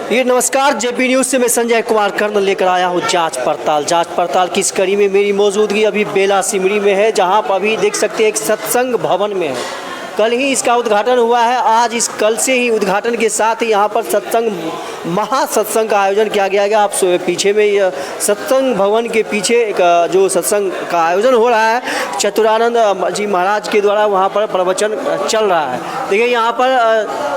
ये नमस्कार, JP news से मैं संजय कुमार कर्ण लेकर आया हूँ जांच पड़ताल की इस कड़ी में मेरी मौजूदगी अभी बेला सिमरी में है, जहाँ पर अभी देख सकते हैं एक सत्संग भवन में है। कल ही इसका उद्घाटन हुआ है। आज इस कल से ही उद्घाटन के साथ ही यहाँ पर महासत्संग का आयोजन किया गया है। आप पीछे में यह सत्संग भवन के पीछे एक जो सत्संग का आयोजन हो रहा है, चतुरानंद जी महाराज के द्वारा वहाँ पर प्रवचन चल रहा है। देखिए यहाँ पर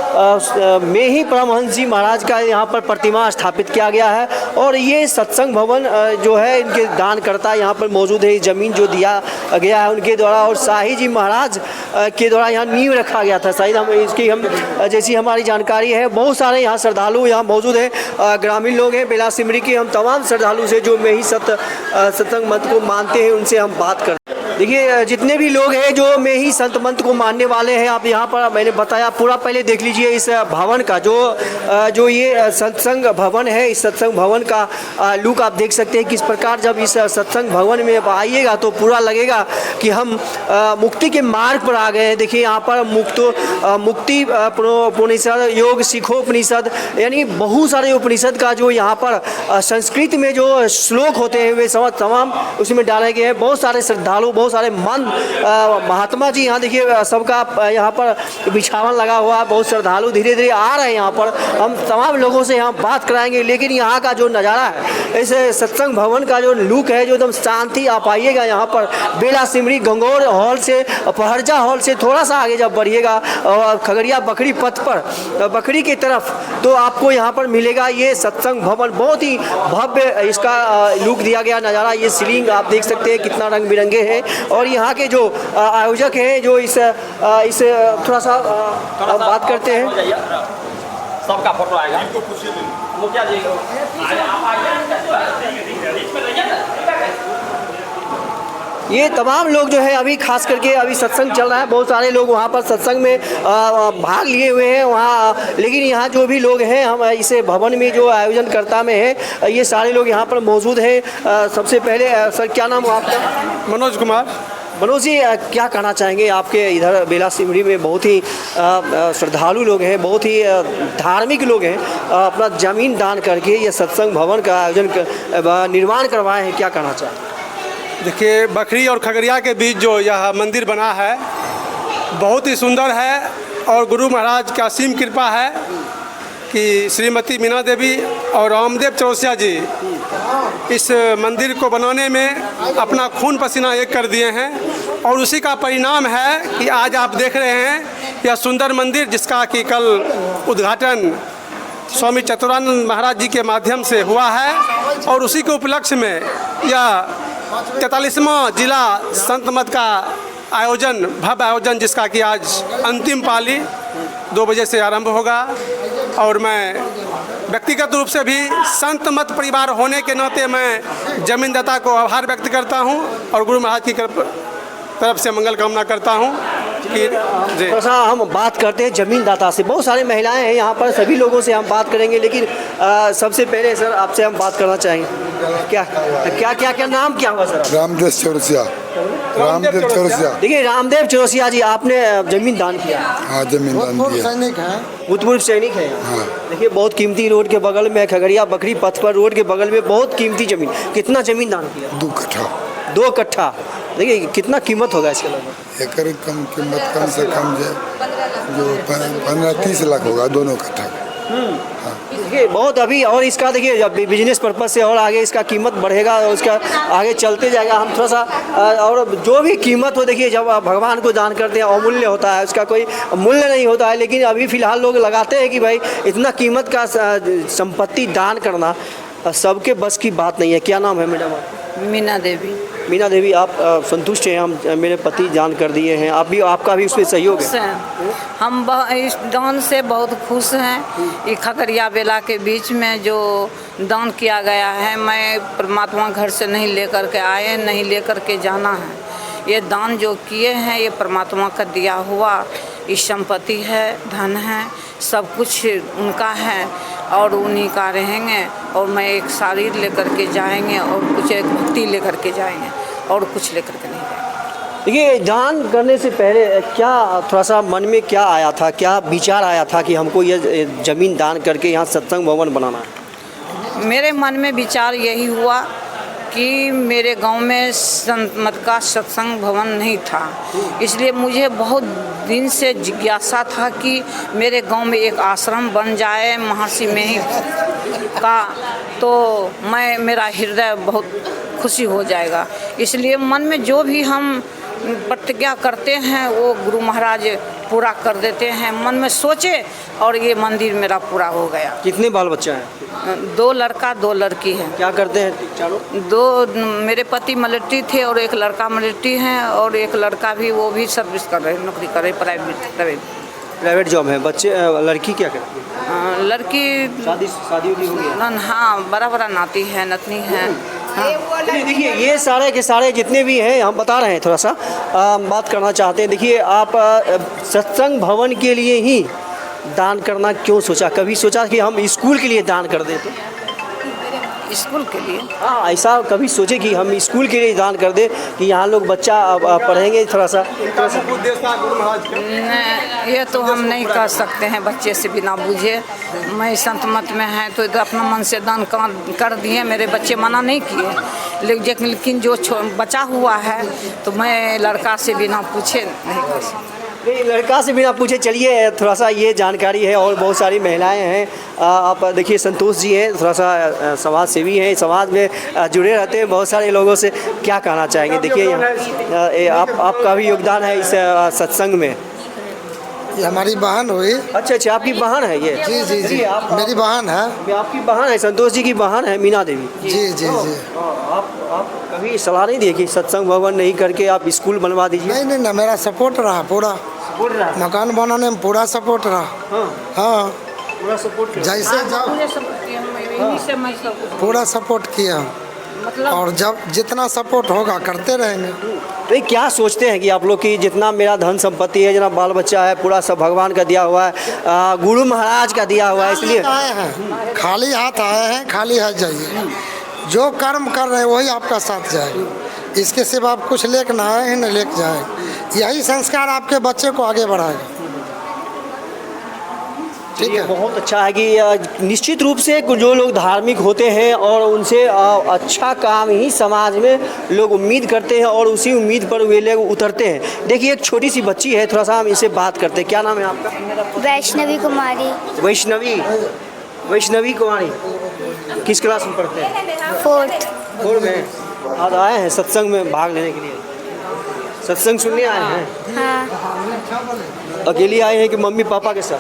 में ही परमहंस जी महाराज का यहाँ पर प्रतिमा स्थापित किया गया है और ये सत्संग भवन जो है इनके दानकर्ता यहाँ पर मौजूद है। ज़मीन जो दिया गया है उनके द्वारा और शाही जी महाराज के द्वारा यहाँ नींव रखा गया था। शायद हम जैसी हमारी जानकारी है, बहुत सारे यहाँ श्रद्धालु यहाँ मौजूद हैं। ग्रामीण लोग हैं बेला सिमरी के। हम तमाम श्रद्धालु से जो में ही सत्संग मत को मानते हैं उनसे हम बात करते हैं। देखिए जितने भी लोग हैं जो में ही संत मंत्र को मानने वाले हैं, आप यहाँ पर मैंने बताया पूरा पहले देख लीजिए इस भवन का जो ये सत्संग भवन है। इस सत्संग भवन का लुक आप देख सकते हैं किस प्रकार। जब इस सत्संग भवन में आइएगा तो पूरा लगेगा कि हम मुक्ति के मार्ग पर आ गए हैं। देखिए यहाँ पर मुक्ति उपनिषद, योग सिखोपनिषद, यानी बहुत सारे उपनिषद का जो यहाँ पर संस्कृत में जो श्लोक होते हैं वे तमाम उसमें डाले गए हैं। बहुत सारे श्रद्धालु, बहुत सारे महात्मा जी यहाँ देखिए सबका यहाँ पर बिछावन लगा हुआ है। बहुत श्रद्धालु धीरे धीरे आ रहे हैं यहाँ पर। हम तमाम लोगों से यहाँ बात कराएंगे, लेकिन यहाँ का जो नज़ारा है, ऐसे सत्संग भवन का जो लुक है, जो एकदम शांति। आप आइएगा यहाँ पर बेला सिमरी गंगौर हॉल से, पहरजा हॉल से थोड़ा सा आगे जब बढ़िएगा और खगड़िया बखरी पथ पर बखरी की तरफ, तो आपको यहाँ पर मिलेगा ये सत्संग भवन। बहुत ही भव्य इसका लुक दिया गया नज़ारा। ये सीलिंग आप देख सकते हैं कितना रंग बिरंगे हैं और यहाँ के जो आयोजक हैं जो इस थोड़ा सा बात करते हैं। सबका फोटो आएगा। मुखिया जी ये तमाम लोग जो है अभी खास करके अभी सत्संग चल रहा है। बहुत सारे लोग वहाँ पर सत्संग में भाग लिए हुए हैं वहाँ, लेकिन यहाँ जो भी लोग हैं हम इस भवन में जो आयोजन करता में है, ये सारे लोग यहाँ पर मौजूद हैं। सबसे पहले सर क्या नाम है आपका? मनोज कुमार। मनोज जी क्या कहना चाहेंगे? आपके इधर बेला सिमरी में बहुत ही श्रद्धालु लोग हैं, बहुत ही धार्मिक लोग हैं, अपना ज़मीन दान करके ये सत्संग भवन का आयोजन निर्माण करवाए हैं, क्या कहना चाहेंगे? देखिए बखरी और खगड़िया के बीच जो यह मंदिर बना है बहुत ही सुंदर है और गुरु महाराज की असीम कृपा है कि श्रीमती मीना देवी और रामदेव चौरसिया जी इस मंदिर को बनाने में अपना खून पसीना एक कर दिए हैं और उसी का परिणाम है कि आज आप देख रहे हैं यह सुंदर मंदिर, जिसका कि कल उद्घाटन स्वामी चतुरानंद महाराज जी के माध्यम से हुआ है और उसी के उपलक्ष्य में यह 43वां जिला संत मत का आयोजन, भव्य आयोजन, जिसका कि आज अंतिम पाली 2 बजे से आरंभ होगा। और मैं व्यक्तिगत रूप से भी संत मत परिवार होने के नाते मैं जमीनदाता को आभार व्यक्त करता हूं और गुरु महाराज की तरफ से मंगल कामना करता हूं कि थोड़ा हम बात करते हैं जमीनदाता से। बहुत सारी महिलाएं हैं यहाँ पर, सभी लोगों से हम बात करेंगे, लेकिन सबसे पहले सर आपसे हम बात करना चाहेंगे। क्या नाम क्या हुआ सर? रामदेव चौरसिया। रामदेव चौरसिया। देखिए रामदेव चौरसिया जी, आपने जमीन दान किया? हाँ, जमीन दान किया। सैनिक है, भूतपूर्व सैनिक है। हाँ। देखिए बहुत कीमती रोड के बगल में, खगड़िया बखरी पथ पर रोड के बगल में बहुत कीमती जमीन। कितना जमीन दान किया? 2 कट्ठा। 2 कट्ठा। देखिए कितना कीमत होगा इसके लगभग? एकड़ कम कीमत कम से कम जो 15-30 लाख होगा दोनों कट्ठा। देखिए बहुत अभी, और इसका देखिए जब बिजनेस पर्पज से और आगे इसका कीमत बढ़ेगा और उसका आगे चलते जाएगा। हम थोड़ा सा और जो भी कीमत हो, देखिए जब भगवान को दान करते हैं अमूल्य होता है, उसका कोई मूल्य नहीं होता है, लेकिन अभी फ़िलहाल लोग लगाते हैं कि भाई इतना कीमत का संपत्ति दान करना सबके बस की बात नहीं है। क्या नाम है मैडम? मीना देवी। मीना देवी, आप संतुष्ट हैं? हम मेरे पति दान कर दिए हैं, आप भी, आपका भी उसमें सहयोग है? हम इस दान से बहुत खुश हैं। ये खगड़िया बेला के बीच में जो दान किया गया है, मैं परमात्मा घर से नहीं लेकर के आए, नहीं लेकर के जाना है। ये दान जो किए हैं ये परमात्मा का दिया हुआ ये संपत्ति है, धन है, सब कुछ उनका है और उन्हीं का रहेंगे। और मैं एक शरीर लेकर के जाएंगे और कुछ एक भक्ति लेकर के जाएंगे और कुछ लेकर के नहीं जाएंगे। देखिए, दान करने से पहले क्या थोड़ा सा मन में क्या आया था, क्या विचार आया था कि हमको ये ज़मीन दान करके यहाँ सत्संग भवन बनाना है? मेरे मन में विचार यही हुआ कि मेरे गांव में संत मत का सत्संग भवन नहीं था, इसलिए मुझे बहुत दिन से जिज्ञासा था कि मेरे गांव में एक आश्रम बन जाए महर्षि में ही का, तो मेरा हृदय बहुत खुशी हो जाएगा। इसलिए मन में जो भी हम प्रतिज्ञा करते हैं वो गुरु महाराज पूरा कर देते हैं। मन में सोचे और ये मंदिर मेरा पूरा हो गया। कितने बाल बच्चा हैं? 2 लड़का 2 लड़की हैं। क्या करते हैं चारों? 2 मेरे पति मिलिट्री थे और एक लड़का मिलिट्री हैं और एक लड़का भी, वो भी सर्विस कर रहे, नौकरी कर रहे, प्राइवेट जॉब है। बच्चे लड़की क्या करती है? लड़की शादी हो गई? हाँ, बड़ा नाती है, नतनी है। हाँ। देखिए, ये सारे के सारे जितने भी हैं हम बता रहे हैं, थोड़ा सा बात करना चाहते हैं। देखिए, आप सत्संग भवन के लिए ही दान करना क्यों सोचा? कभी सोचा कि हम स्कूल के लिए दान कर दें? तो स्कूल के लिए? हाँ, ऐसा कभी सोचे कि हम स्कूल के लिए दान कर दें कि यहाँ लोग बच्चा पढ़ेंगे थोड़ा सा? ये तो हम नहीं कर सकते हैं बच्चे से बिना बूझे। मैं संत मत में है तो अपना मन से दान कर दिए, मेरे बच्चे मना नहीं किए, लेकिन जो बचा हुआ है तो मैं लड़का से बिना पूछे नहीं कर सकती। नहीं, लड़का से बिना पूछे। चलिए, थोड़ा सा ये जानकारी है और बहुत सारी महिलाएं हैं। आप देखिए, संतोष जी हैं, थोड़ा सा समाज सेवी हैं, समाज में जुड़े रहते हैं बहुत सारे लोगों से। क्या कहना चाहेंगे? देखिए, यहाँ आपका भी योगदान है इस सत्संग में। ये हमारी बहन हुई। अच्छा, आपकी बहन है ये? जी जी जी, मेरी बहन है। आपकी बहन है, संतोष जी की बहन है मीना देवी। जी जी जी। आप कभी सलाह नहीं दिए कि सत्संग भवन नहीं करके आप स्कूल बनवा दीजिए? नहीं नहीं, मेरा सपोर्ट रहा पूरा। बोल रहा है मकान बनाने में पूरा सपोर्ट रहा। हाँ, पूरा सपोर्ट जैसे जब पूरा सपोर्ट किया, और जब जितना सपोर्ट होगा करते रहेंगे। तो क्या सोचते हैं कि आप लोग की जितना मेरा धन संपत्ति है, जितना बाल बच्चा है, पूरा सब भगवान का दिया हुआ है, गुरु महाराज का दिया हुआ है, इसलिए आए हैं, खाली हाथ आए हैं, खाली हाथ जाइए। जो कर्म कर रहे हैं वही आपका साथ जाएगा, इसके सिवा आप कुछ लेकर ना आए हैं न लेकर जाए। यही संस्कार आपके बच्चे को आगे बढ़ाएगा। ठीक है, बहुत अच्छा है कि निश्चित रूप से जो लोग धार्मिक होते हैं और उनसे अच्छा काम ही समाज में लोग उम्मीद करते हैं और उसी उम्मीद पर वे लोग उतरते हैं। देखिए, एक छोटी सी बच्ची है, थोड़ा सा हम इसे बात करते हैं। क्या नाम है आपका? वैष्णवी कुमारी। वैष्णवी कुमारी, किस क्लास में पढ़ते हैं? 4th में। आज आए हैं सत्संग में भाग लेने के लिए, सत्संग सुनने आए हैं? हाँ। अकेली आए हैं कि मम्मी पापा के साथ?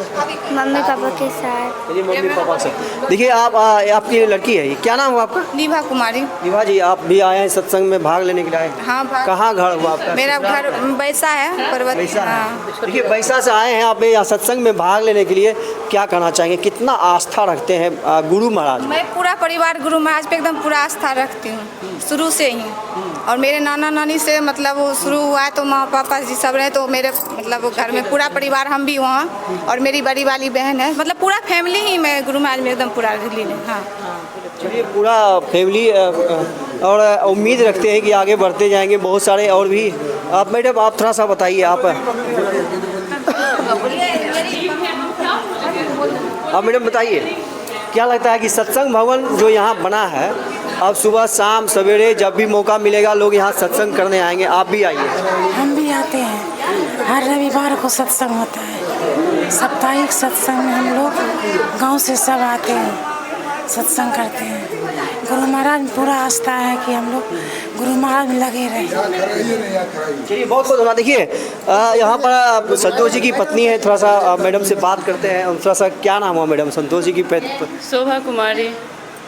मम्मी पापा के साथ। चलिए, मम्मी पापा के साथ। देखिए, आप आपकी लड़की है, क्या नाम हुआ आपका? निभा कुमारी। निभा जी, आप भी आए हैं सत्संग में भाग लेने के लिए? आए हाँ, कहाँ घर हुआ आपका? मेरा घर बैसा है, पर्वत। बैसा है। हाँ। देखिए, बैसा से आए हैं आप यहाँ सत्संग में भाग लेने के लिए, क्या कहना चाहेंगे? कितना आस्था रखते हैं गुरु महाराज? मैं पूरा परिवार गुरु महाराज पे एकदम पूरा आस्था रखती हूँ शुरू से ही। और मेरे नाना नानी से मतलब वो शुरू हुआ है, तो माँ पापा जी सब रहे, तो मेरे मतलब घर में पूरा परिवार, हम भी वहाँ, और मेरी बड़ी वाली बहन है, मतलब पूरा फैमिली ही मैं गुरु महाराज में एकदम पूरा रिलीन है। हाँ, चलिए, पूरा फैमिली और उम्मीद रखते हैं कि आगे बढ़ते जाएंगे बहुत सारे और भी। आप मैडम, आप थोड़ा सा बताइए। आप मैडम बताइए, क्या लगता है कि सत्संग भवन जो यहाँ बना है, अब सुबह शाम सवेरे जब भी मौका मिलेगा लोग यहाँ सत्संग करने आएंगे? आप भी आइए। हम भी आते हैं, हर रविवार को सत्संग होता है, साप्ताहिक सत्संग में हम लोग गांव से सब आते हैं, सत्संग करते हैं। गुरु महाराज में पूरा आस्था है कि हम लोग गुरु महाराज में लगे रहें। चलिए, बहुत बहुत धन्यवाद। देखिए, यहाँ पर संतोष जी की पत्नी है, थोड़ा सा मैडम से बात करते हैं। थोड़ा सा क्या नाम हुआ मैडम? संतोष जी की शोभा कुमारी।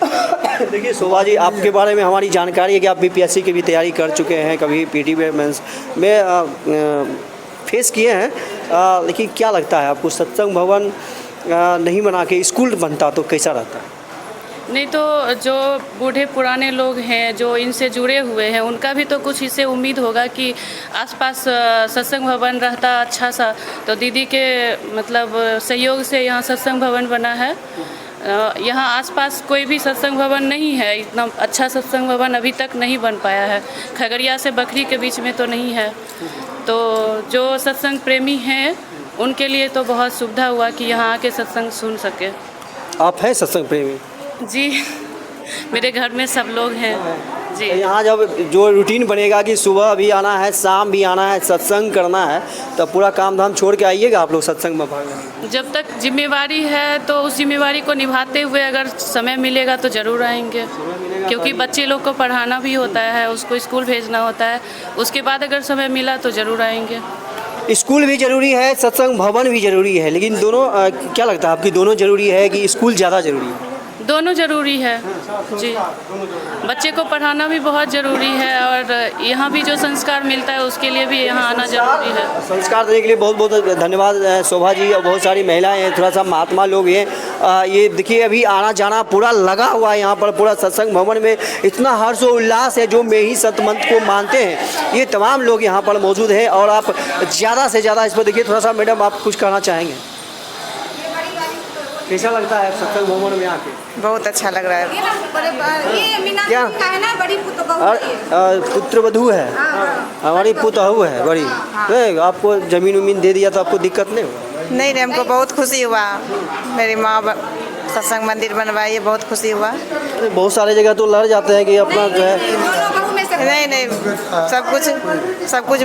देखिए, शोभा जी, आपके बारे में हमारी जानकारी है कि आप बीपीएससी की भी तैयारी कर चुके हैं, कभी पीटी मेंस में फेस किए हैं, लेकिन क्या लगता है आपको, सत्संग भवन नहीं बना के स्कूल बनता तो कैसा रहता है? नहीं तो जो बूढ़े पुराने लोग हैं जो इनसे जुड़े हुए हैं, उनका भी तो कुछ इससे उम्मीद होगा कि आसपास सत्संग भवन रहता अच्छा सा। तो दीदी के मतलब सहयोग से यहाँ सत्संग भवन बना है। यहाँ आसपास कोई भी सत्संग भवन नहीं है, इतना अच्छा सत्संग भवन अभी तक नहीं बन पाया है। खगड़िया से बखरी के बीच में तो नहीं है। तो जो सत्संग प्रेमी हैं उनके लिए तो बहुत सुविधा हुआ कि यहाँ आके सत्संग सुन सके। आप हैं सत्संग प्रेमी? जी मेरे घर में सब लोग हैं जी। तो यहाँ जब जो रूटीन बनेगा कि सुबह भी आना है, शाम भी आना है, सत्संग करना है, तो पूरा काम धाम छोड़ के आइएगा आप लोग सत्संग में भाग लेने? जब तक जिम्मेवारी है तो उस जिम्मेवारी को निभाते हुए अगर समय मिलेगा तो ज़रूर आएंगे, क्योंकि बच्चे लोग को पढ़ाना भी होता है, उसको स्कूल भेजना होता है। उसके बाद अगर समय मिला तो ज़रूर आएंगे। स्कूल भी ज़रूरी है, सत्संग भवन भी ज़रूरी है, लेकिन दोनों क्या लगता है आपकी, दोनों ज़रूरी है कि स्कूल ज़्यादा ज़रूरी है? दोनों ज़रूरी है जी। बच्चे को पढ़ाना भी बहुत ज़रूरी है और यहाँ भी जो संस्कार मिलता है उसके लिए भी यहाँ आना ज़रूरी है। संस्कार देने के लिए बहुत बहुत धन्यवाद शोभा जी। और बहुत सारी महिलाएं हैं, थोड़ा सा महात्मा लोग हैं। ये देखिए अभी आना जाना पूरा लगा हुआ है यहाँ पर, पूरा सत्संग भवन में इतना हर्ष और उल्लास है। जो मेही सतमंत्र को मानते हैं ये तमाम लोग यहाँ पर मौजूद हैं। और आप ज़्यादा से ज़्यादा इस पर देखिए, थोड़ा सा मैडम आप कुछ कहना चाहेंगे? कैसा लगता है सत्संग भवन में आके? बहुत अच्छा लग रहा है। क्या पुत्र वधू है? हमारी पुतहू है बड़ी। आपको जमीन उमीन दे दिया तो आपको दिक्कत नहीं हुआ? नहीं, हमको बहुत खुशी हुआ। मेरी माँ सत्संग मंदिर बनवाई, बहुत खुशी हुआ। बहुत सारे जगह तो लड़ जाते हैं कि अपना जो है। नहीं, सब कुछ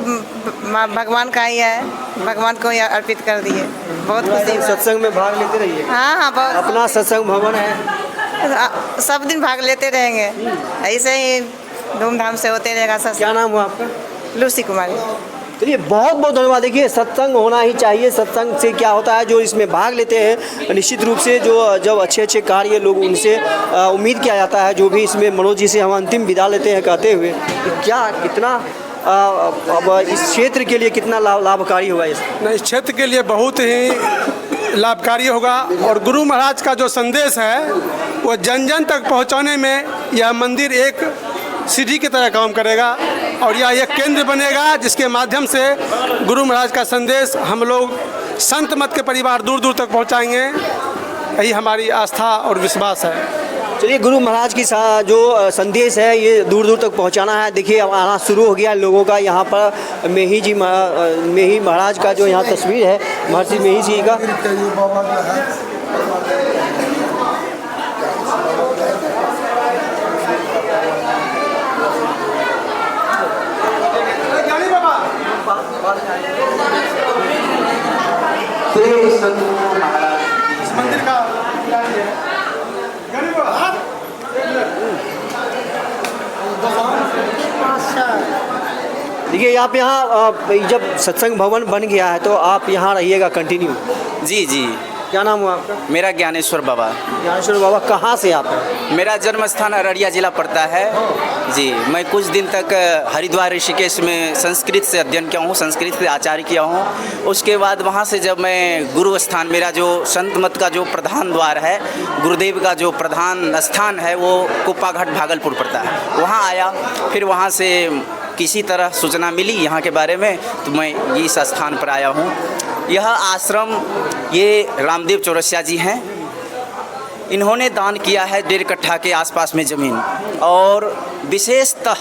भगवान का ही है, भगवान को ही अर्पित कर दिए। बहुत खुशी। सत्संग में भाग लेते रहिए। हाँ, बहुत। अपना सत्संग भवन है, सब दिन भाग लेते रहेंगे, ऐसे ही धूमधाम से होते रहेगा सत्संग। क्या नाम हुआ आपका? लूसी कुमारी। चलिए बहुत बहुत धन्यवाद। देखिए सत्संग होना ही चाहिए। सत्संग से क्या होता है, जो इसमें भाग लेते हैं निश्चित रूप से जो जब अच्छे अच्छे कार्य लोग उनसे उम्मीद किया जाता है। जो भी इसमें मनोज जी से हम अंतिम विदा लेते हैं कहते हुए कि क्या कितना अब इस क्षेत्र के लिए कितना लाभकारी हुआ इस क्षेत्र के लिए बहुत ही लाभकारी होगा। और गुरु महाराज का जो संदेश है वो जन जन तक पहुंचाने में यह मंदिर एक सीढ़ी की तरह काम करेगा। और यह एक केंद्र बनेगा जिसके माध्यम से गुरु महाराज का संदेश हम लोग संत मत के परिवार दूर दूर तक पहुंचाएंगे। यही हमारी आस्था और विश्वास है। चलिए गुरु महाराज की जो संदेश है ये दूर दूर तक पहुंचाना है। देखिए अब आना शुरू हो गया लोगों का। यहाँ पर मेही महाराज का जो यहाँ तस्वीर है, महर्षि मेही जी का। इस मंदिर का देखिए आप यहाँ जब सत्संग भवन बन गया है तो आप यहाँ रहिएगा कंटिन्यू? जी जी। क्या नाम हुआ आपका? मेरा ज्ञानेश्वर बाबा। ज्ञानेश्वर बाबा कहाँ से आप हैं? मेरा जन्म स्थान अररिया जिला पड़ता है जी। मैं कुछ दिन तक हरिद्वार ऋषिकेश में संस्कृत से अध्ययन किया हूँ, संस्कृत से आचार्य किया हूँ। उसके बाद वहाँ से जब मैं गुरु स्थान, मेरा जो संत मत का जो प्रधान द्वार है, गुरुदेव का जो प्रधान स्थान है वो कुप्पाघाट भागलपुर पड़ता है, वहाँ आया। फिर वहाँ से किसी तरह सूचना मिली यहाँ के बारे में तो मैं इस स्थान पर आया हूँ। यह आश्रम ये रामदेव चौरसिया जी हैं, इन्होंने दान किया है 1.5 कट्ठा के आसपास में ज़मीन। और विशेषतः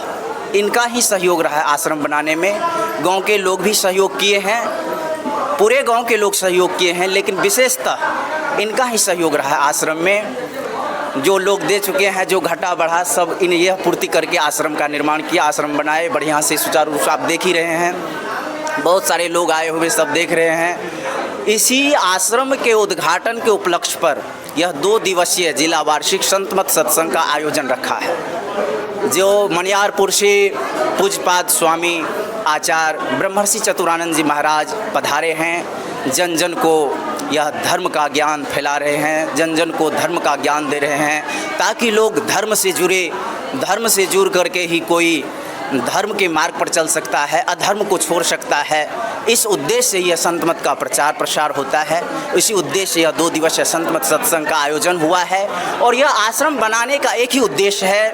इनका ही सहयोग रहा है आश्रम बनाने में। गांव के लोग भी सहयोग किए हैं, पूरे गांव के लोग सहयोग किए हैं, लेकिन विशेषतः इनका ही सहयोग रहा है आश्रम में। जो लोग दे चुके हैं, जो घटा बढ़ा सब इन यह पूर्ति करके आश्रम का निर्माण किया, आश्रम बनाए बढ़िया से सुचारू रूप से। आप देख ही रहे हैं, बहुत सारे लोग आए हुए सब देख रहे हैं। इसी आश्रम के उद्घाटन के उपलक्ष्य पर यह 2 दिवसीय जिला वार्षिक संत मत सत्संग का आयोजन रखा है, जो मनियारपुर से पूज्यपाद स्वामी आचार्य ब्रह्मर्षि चतुरानंद जी महाराज पधारे हैं। जन जन को यह धर्म का ज्ञान फैला रहे हैं, जन जन को धर्म का ज्ञान दे रहे हैं, ताकि लोग धर्म से जुड़े, धर्म से जुड़ करके ही कोई धर्म के मार्ग पर चल सकता है, अधर्म को छोड़ सकता है। इस उद्देश्य से यह संत मत का प्रचार प्रसार होता है। इसी उद्देश्य से यह 2 दिवसीय संत मत सत्संग का आयोजन हुआ है। और यह आश्रम बनाने का एक ही उद्देश्य है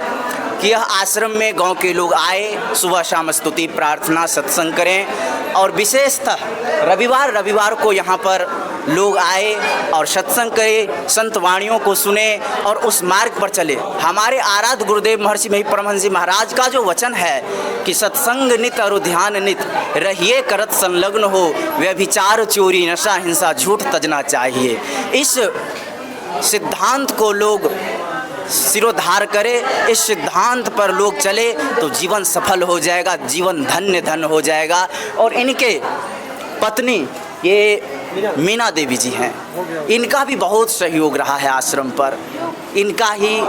कि यह आश्रम में गांव के लोग आए, सुबह शाम स्तुति प्रार्थना सत्संग करें। और विशेषतः रविवार को यहाँ पर लोग आए और सत्संग करे, संत वाणियों को सुने और उस मार्ग पर चले। हमारे आराध्य गुरुदेव महर्षि मही परमहंस जी महाराज का जो वचन है कि सत्संग नित और ध्यान नित, रहिए करत संलग्न हो, व्यभिचार चोरी नशा हिंसा झूठ तजना चाहिए। इस सिद्धांत को लोग सिरोधार करे, इस सिद्धांत पर लोग चले तो जीवन सफल हो जाएगा, जीवन धन्य धन्य हो जाएगा। और इनके पत्नी ये मीना देवी जी हैं, इनका भी बहुत सहयोग रहा है आश्रम पर। इनका ही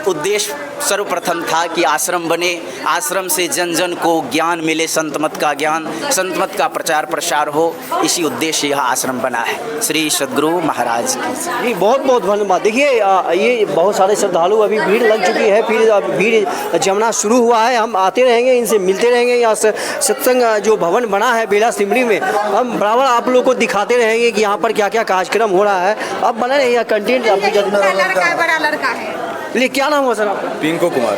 उद्देश्य सर्वप्रथम था कि आश्रम बने, आश्रम से जन जन को ज्ञान मिले, संत मत का ज्ञान, संत मत का प्रचार प्रसार हो, इसी उद्देश्य यह आश्रम बना है। श्री सद्गुरु महाराज की जी बहुत बहुत धन्यवाद। देखिए ये बहुत सारे श्रद्धालु, अभी भीड़ लग चुकी है, फिर भीड़ जमना शुरू हुआ है। हम आते रहेंगे, इनसे मिलते रहेंगे। यहाँ सत्संग जो भवन बना है बेला सिमरी में, हम बराबर आप लोगों को दिखाते रहेंगे कि यहाँ पर क्या क्या कार्यक्रम हो रहा है। अब बना रहे कंटेंट आपकी बड़ा लड़का है। चलिए, क्या नाम हुआ सर आपका? पिंकू कुमार।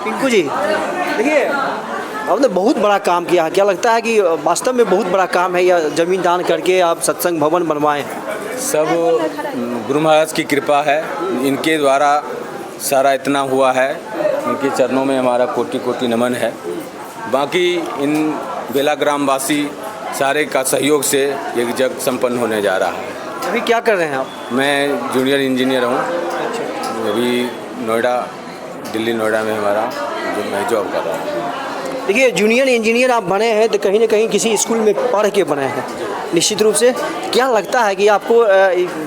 पिंकू जी, देखिए आपने बहुत बड़ा काम किया। क्या लगता है कि वास्तव में बहुत बड़ा काम है, यह ज़मीन दान करके आप सत्संग भवन बनवाएं? सब गुरु महाराज की कृपा है, इनके द्वारा सारा इतना हुआ है। इनके चरणों में हमारा कोटि कोटि नमन है। बाकी इन बेला ग्रामवासी सारे का सहयोग से ये जग संपन्न होने जा रहा है। अभी क्या कर रहे हैं आप? मैं जूनियर इंजीनियर हूँ। अभी नोएडा, दिल्ली नोएडा में हमारा मैं जॉब कर रहा हूँ। देखिए, जूनियर इंजीनियर आप बने हैं तो कहीं ना कहीं किसी स्कूल में पढ़ के बने हैं। निश्चित रूप से क्या लगता है कि आपको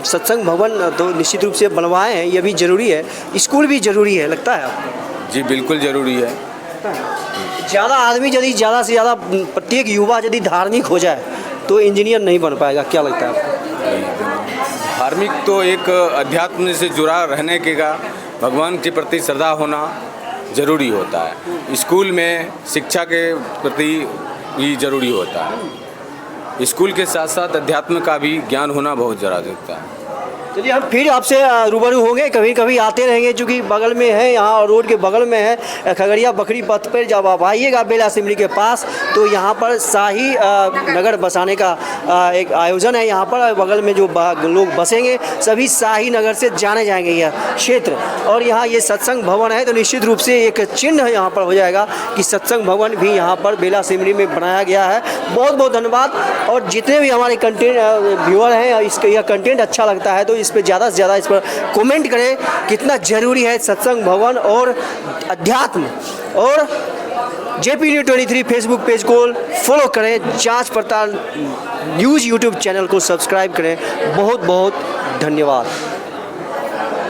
सत्संग भवन तो निश्चित रूप से बनवाए हैं, ये भी ज़रूरी है, स्कूल भी ज़रूरी है, लगता है आपको? जी बिल्कुल ज़रूरी है। ज़्यादा आदमी यदि ज़्यादा से ज़्यादा प्रत्येक युवा यदि धार्मिक हो जाए तो इंजीनियर नहीं बन पाएगा, क्या लगता है आपको? धार्मिक तो एक अध्यात्म से जुड़ा रहने के का भगवान के प्रति श्रद्धा होना ज़रूरी होता है। स्कूल में शिक्षा के प्रति भी ज़रूरी होता है। स्कूल के साथ साथ अध्यात्म का भी ज्ञान होना बहुत ज़रूरी होता है। चलिए, हम फिर आपसे रूबरू होंगे, कभी कभी आते रहेंगे, चूँकि बगल में है, यहाँ रोड के बगल में है खगड़िया बकरी पथ पर। जब आप आइएगा बेला सिमरी के पास तो यहाँ पर शाही नगर बसाने का एक आयोजन है। यहाँ पर बगल में जो लोग बसेंगे सभी शाही नगर से जाने जाएंगे यह क्षेत्र। और यहाँ ये सत्संग भवन है तो निश्चित रूप से एक चिन्ह यहाँ पर हो जाएगा कि सत्संग भवन भी यहाँ पर बेला सिमरी में बनाया गया है। बहुत बहुत धन्यवाद। और जितने भी हमारे कंटेंट व्यूअर हैं, इसका यह कंटेंट अच्छा लगता है तो इस पर ज़्यादा से ज़्यादा इस पर कमेंट करें कितना ज़रूरी है सत्संग भवन और अध्यात्म। और JP News 23 फेसबुक पेज को फॉलो करें, जांच पड़ताल न्यूज़ यूट्यूब चैनल को सब्सक्राइब करें। बहुत बहुत धन्यवाद।